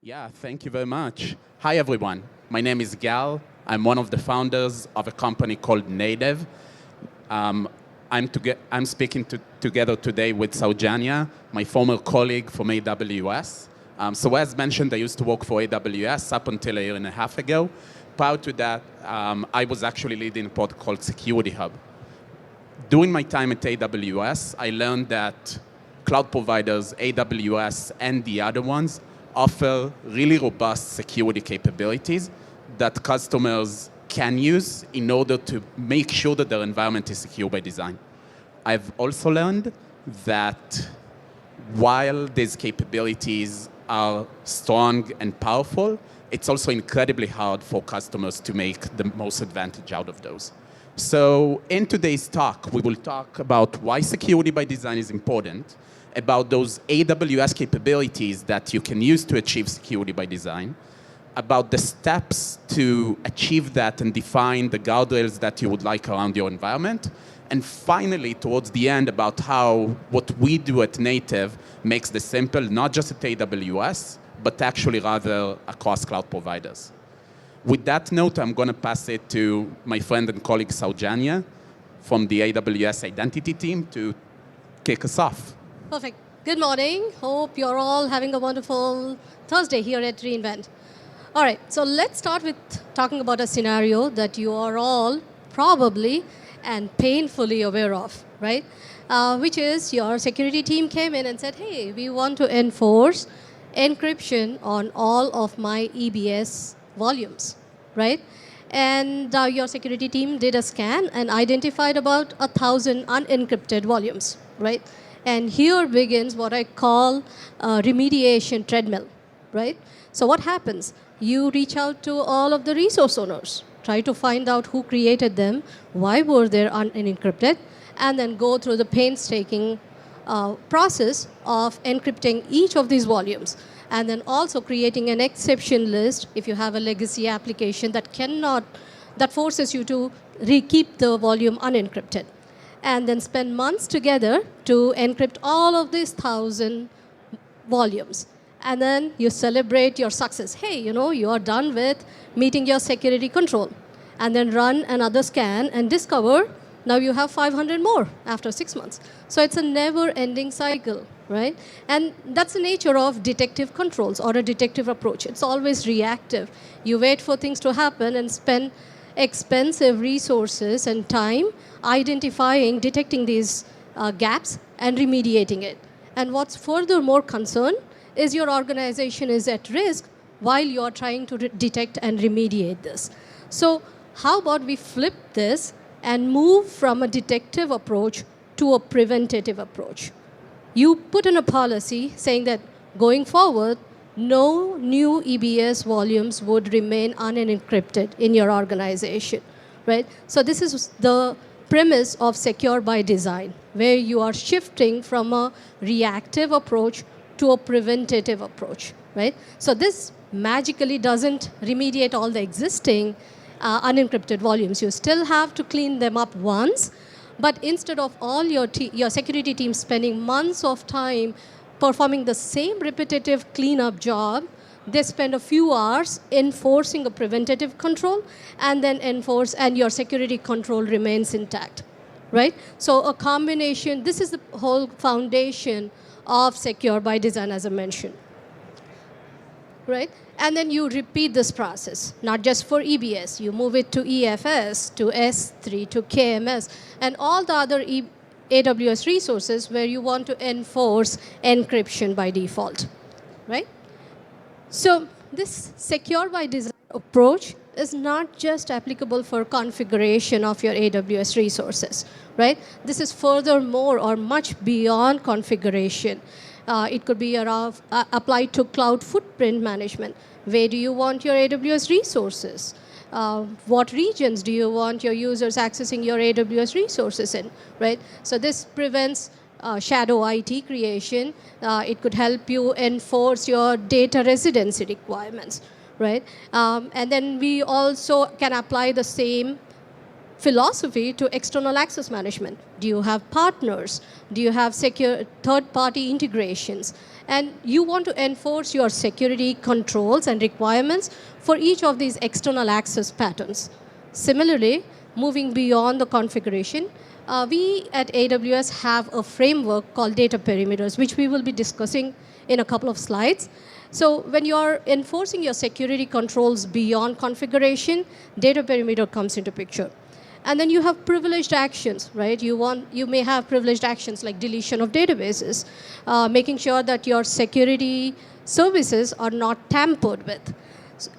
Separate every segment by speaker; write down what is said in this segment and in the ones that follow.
Speaker 1: Yeah, thank you very much. Hi, everyone. My name is Gal. I'm one of the founders of a company called Native. Um, I'm speaking together today with Saujanya, my former colleague from AWS. So as mentioned, I used to work for AWS up until a year and a half ago. Prior to that, I was actually leading a product called Security Hub. During my time at AWS, I learned that cloud providers, AWS and the other ones, offer really robust security capabilities that customers can use in order to make sure that their environment is secure by design. I've also learned that while these capabilities are strong and powerful, it's also incredibly hard for customers to make the most advantage out of those. So in today's talk, we will talk about why security by design is important, about those AWS capabilities that you can use to achieve security by design, about the steps to achieve that and define the guardrails that you would like around your environment, and finally, towards the end, about how what we do at Native makes this simple, not just at AWS, but actually rather across cloud providers. With that note, I'm going to pass it to my friend and colleague Saujanya from the AWS identity team to kick us off.
Speaker 2: Perfect. Good morning. Hope you're all having a wonderful Thursday here at reInvent. All right, so let's start with talking about a scenario that you are all probably and painfully aware of, right? Which is your security team came in and said, hey, we want to enforce encryption on all of my EBS volumes, right? And your security team did a scan and identified about 1,000 unencrypted volumes, right? And here begins what I call a remediation treadmill, right? So what happens? You reach out to all of the resource owners, try to find out who created them, why were they unencrypted, and then go through the painstaking process of encrypting each of these volumes, and then also creating an exception list if you have a legacy application that forces you to keep the volume unencrypted, and then spend months together to encrypt all of these 1,000 volumes. And then you celebrate your success. Hey, you are done with meeting your security control. And then run another scan and discover now you have 500 more after 6 months. So it's a never-ending cycle, right? And that's the nature of detective controls or a detective approach. It's always reactive. You wait for things to happen and spend expensive resources and time identifying, detecting these gaps and remediating it. And what's furthermore concerned is your organization is at risk while you're trying to detect and remediate this. So how about we flip this and move from a detective approach to a preventative approach? You put in a policy saying that going forward, no new EBS volumes would remain unencrypted in your organization, right? So this is the premise of secure by design, where you are shifting from a reactive approach to a preventative approach, right? So this magically doesn't remediate all the existing unencrypted volumes. You still have to clean them up once, but instead of all your security team spending months of time performing the same repetitive cleanup job, they spend a few hours enforcing a preventative control and then and your security control remains intact, right? So a combination, this is the whole foundation of secure by design, as I mentioned, right? And then you repeat this process, not just for EBS. You move it to EFS, to S3, to KMS, and all the other AWS resources where you want to enforce encryption by default, right? So this secure by design approach is not just applicable for configuration of your AWS resources, right? This is furthermore or much beyond configuration. It could be applied to cloud footprint management. Where do you want your AWS resources? What regions do you want your users accessing your AWS resources in, right? So this prevents shadow IT creation. It could help you enforce your data residency requirements, right? And then we also can apply the same philosophy to external access management. Do you have partners? Do you have secure third-party integrations? And you want to enforce your security controls and requirements for each of these external access patterns. Similarly, moving beyond the configuration, we at AWS have a framework called data perimeters, which we will be discussing in a couple of slides. So when you're enforcing your security controls beyond configuration, data perimeter comes into picture. And then you have privileged actions, right? You may have privileged actions like deletion of databases, making sure that your security services are not tampered with.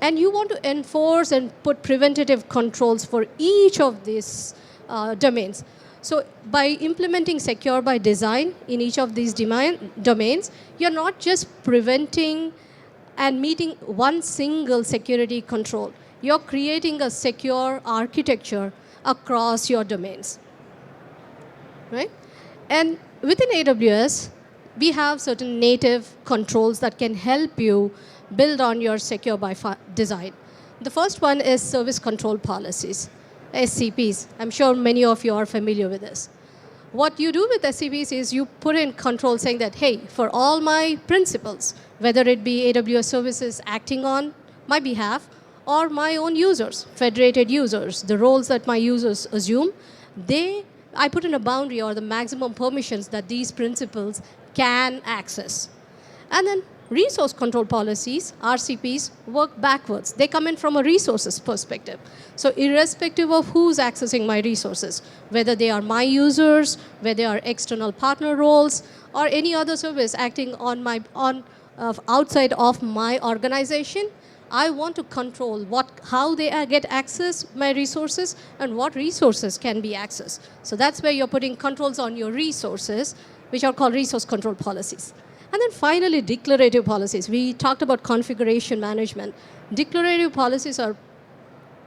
Speaker 2: And you want to enforce and put preventative controls for each of these domains. So by implementing secure by design in each of these domains, you're not just preventing and meeting one single security control. You're creating a secure architecture across your domains, right? And within AWS, we have certain native controls that can help you build on your secure by design. The first one is service control policies, SCPs. I'm sure many of you are familiar with this. What you do with SCPs is you put in control saying that, hey, for all my principals, whether it be AWS services acting on my behalf or my own users, federated users, the roles that my users assume, I put in a boundary or the maximum permissions that these principals can access. And then resource control policies, RCPs, work backwards. They come in from a resources perspective. So irrespective of who's accessing my resources, whether they are my users, whether they are external partner roles, or any other service acting outside of my organization, I want to control how they get access my resources and what resources can be accessed. So that's where you're putting controls on your resources, which are called resource control policies. And then finally, declarative policies. We talked about configuration management. Declarative policies are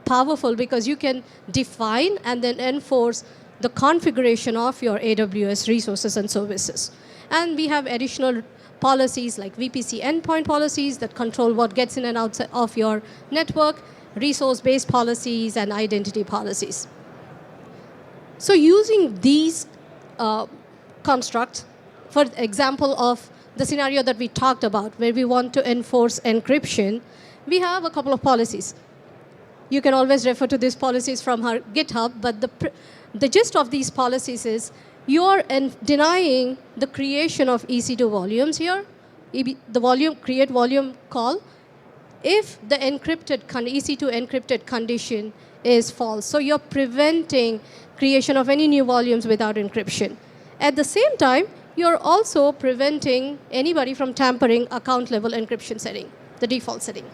Speaker 2: powerful because you can define and then enforce the configuration of your AWS resources and services. And we have additional policies like VPC endpoint policies that control what gets in and out of your network, resource-based policies, and identity policies. So using these constructs, for example of the scenario that we talked about, where we want to enforce encryption, we have a couple of policies. You can always refer to these policies from our GitHub, but the gist of these policies is you're denying the creation of EC2 volumes here, the create volume call, if the EC2 encrypted condition is false. So you're preventing creation of any new volumes without encryption. At the same time, you're also preventing anybody from tampering account level encryption setting, the default setting.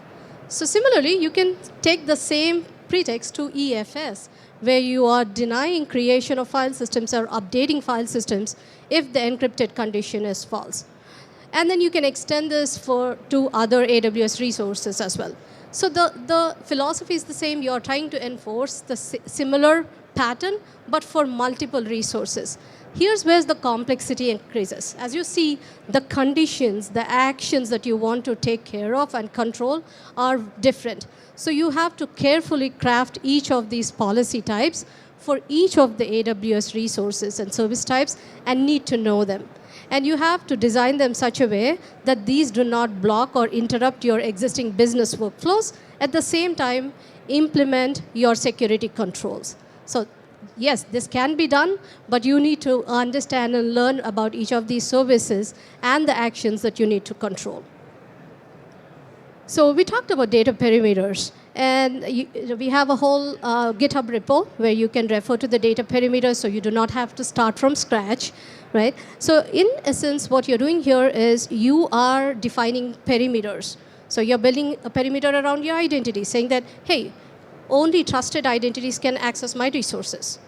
Speaker 2: So similarly, you can take the same pretext to EFS, where you are denying creation of file systems or updating file systems if the encrypted condition is false. And then you can extend this to other AWS resources as well. So the philosophy is the same. You're trying to enforce the similar pattern, but for multiple resources. Here's where the complexity increases. As you see, the conditions, the actions that you want to take care of and control are different. So you have to carefully craft each of these policy types for each of the AWS resources and service types and need to know them. And you have to design them such a way that these do not block or interrupt your existing business workflows. At the same time, implement your security controls. So yes, this can be done, but you need to understand and learn about each of these services and the actions that you need to control. So we talked about data perimeters, and we have a whole GitHub repo where you can refer to the data perimeters, so you do not have to start from scratch, right? So in essence, what you're doing here is you are defining perimeters. So you're building a perimeter around your identity, saying that, hey, only trusted identities can access my resources.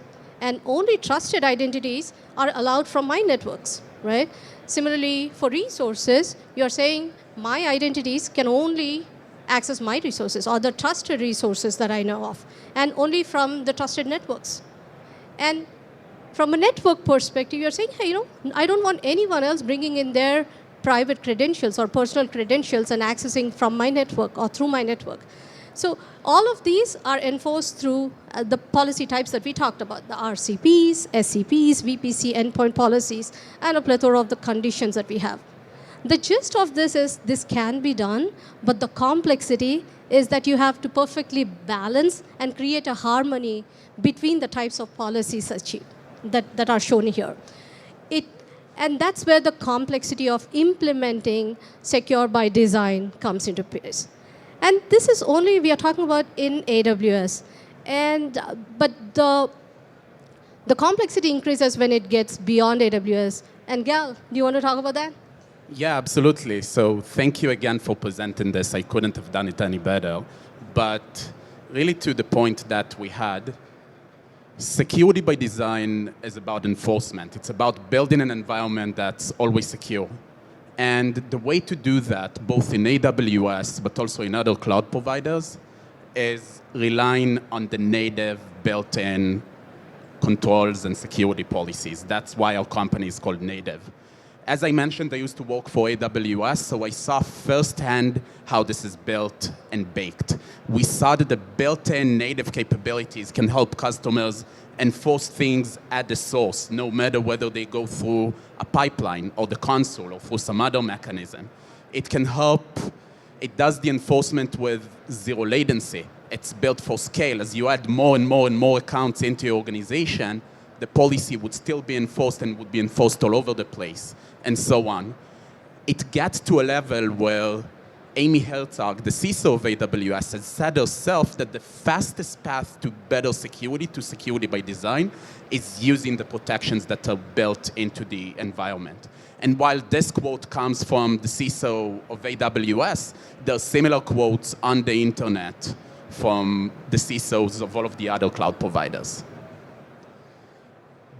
Speaker 2: And only trusted identities are allowed from my networks, right? Similarly, for resources, you're saying my identities can only access my resources or the trusted resources that I know of, and only from the trusted networks. And from a network perspective, you're saying, hey, I don't want anyone else bringing in their private credentials or personal credentials and accessing from my network or through my network. So all of these are enforced through the policy types that we talked about, the RCPs, SCPs, VPC, endpoint policies, and a plethora of the conditions that we have. The gist of this is this can be done, but the complexity is that you have to perfectly balance and create a harmony between the types of policies that are shown here. And that's where the complexity of implementing secure by design comes into place. And this is only we are talking about in AWS. But the complexity increases when it gets beyond AWS. And Gal, do you want to talk about that?
Speaker 1: Yeah, absolutely. So thank you again for presenting this. I couldn't have done it any better. But really to the point that we had, security by design is about enforcement. It's about building an environment that's always secure. And the way to do that, both in AWS but also in other cloud providers, is relying on the native built-in controls and security policies. That's why our company is called Native. As I mentioned, I used to work for AWS, so I saw firsthand how this is built and baked. We saw that the built-in native capabilities can help customers enforce things at the source, no matter whether they go through a pipeline or the console or through some other mechanism. It can help, it does the enforcement with zero latency. It's built for scale. As you add more and more and more accounts into your organization, the policy would still be enforced and would be enforced all over the place, and so on. It gets to a level where Amy Herzog, the CISO of AWS, has said herself that the fastest path to better security, to security by design, is using the protections that are built into the environment. And while this quote comes from the CISO of AWS, there are similar quotes on the internet from the CISOs of all of the other cloud providers.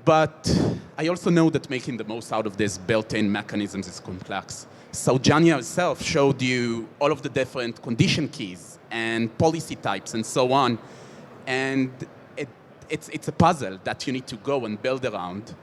Speaker 1: But I also know that making the most out of these built-in mechanisms is complex. Saujanya herself showed you all of the different condition keys and policy types and so on. And it's a puzzle that you need to go and build around.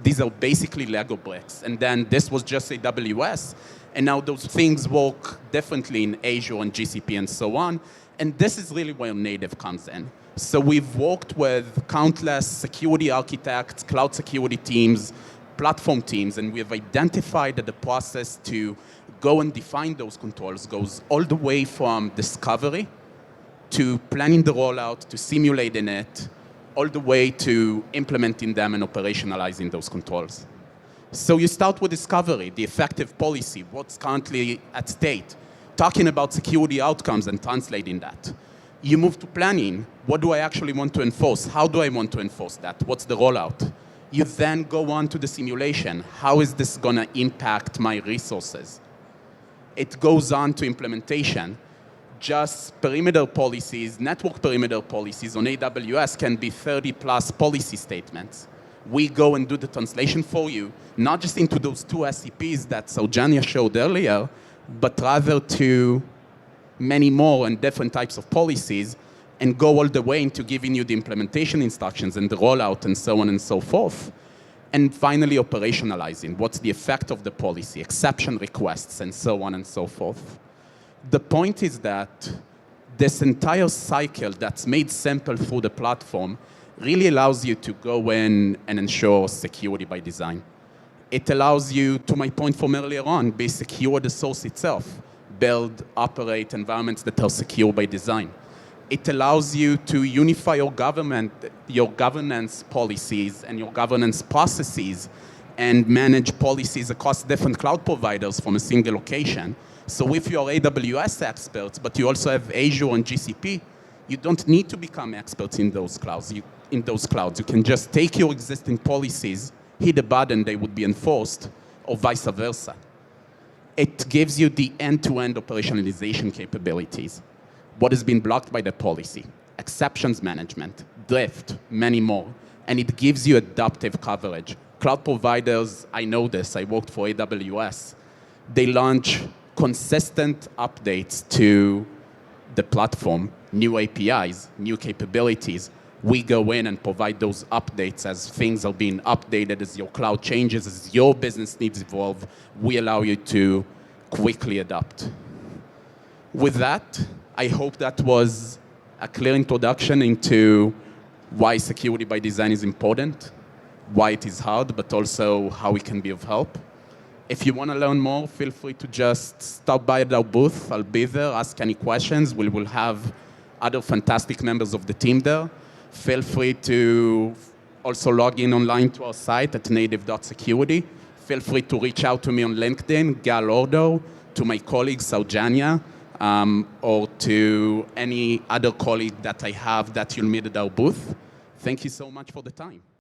Speaker 1: These are basically Lego bricks. And then this was just AWS. And now those things work differently in Azure and GCP and so on. And this is really where native comes in. So we've worked with countless security architects, cloud security teams, platform teams, and we've identified that the process to go and define those controls goes all the way from discovery to planning the rollout, to simulating it, all the way to implementing them and operationalizing those controls. So you start with discovery, the effective policy, what's currently at stake, talking about security outcomes and translating that. You move to planning. What do I actually want to enforce? How do I want to enforce that? What's the rollout? You then go on to the simulation. How is this going to impact my resources? It goes on to implementation. Just perimeter policies, network perimeter policies on AWS can be 30+ policy statements. We go and do the translation for you, not just into those two SCPs that Saujanya showed earlier, but rather to many more and different types of policies, and go all the way into giving you the implementation instructions and the rollout and so on and so forth. And finally, operationalizing. What's the effect of the policy, exception requests, and so on and so forth. The point is that this entire cycle that's made simple through the platform really allows you to go in and ensure security by design. It allows you, to my point from earlier on, be secure the source itself. Build, operate environments that are secure by design. It allows you to unify your governance policies and your governance processes and manage policies across different cloud providers from a single location. So if you're AWS experts, but you also have Azure and GCP, you don't need to become experts in those clouds. You can just take your existing policies, hit a button, they would be enforced, or vice versa. It gives you the end-to-end operationalization capabilities. What has been blocked by the policy, exceptions management, drift, many more. And it gives you adaptive coverage. Cloud providers, I know this, I worked for AWS. They launch consistent updates to the platform, new APIs, new capabilities. We go in and provide those updates as things are being updated, as your cloud changes, as your business needs evolve. We allow you to quickly adapt. With that, I hope that was a clear introduction into why security by design is important, why it is hard, but also how we can be of help. If you want to learn more, feel free to just stop by at our booth. I'll be there, ask any questions. We will have other fantastic members of the team there. Feel free to also log in online to our site at native.security. Feel free to reach out to me on LinkedIn, Gal Ordo, to my colleague, Saujanya, or to any other colleague that I have that you'll meet at our booth. Thank you so much for the time.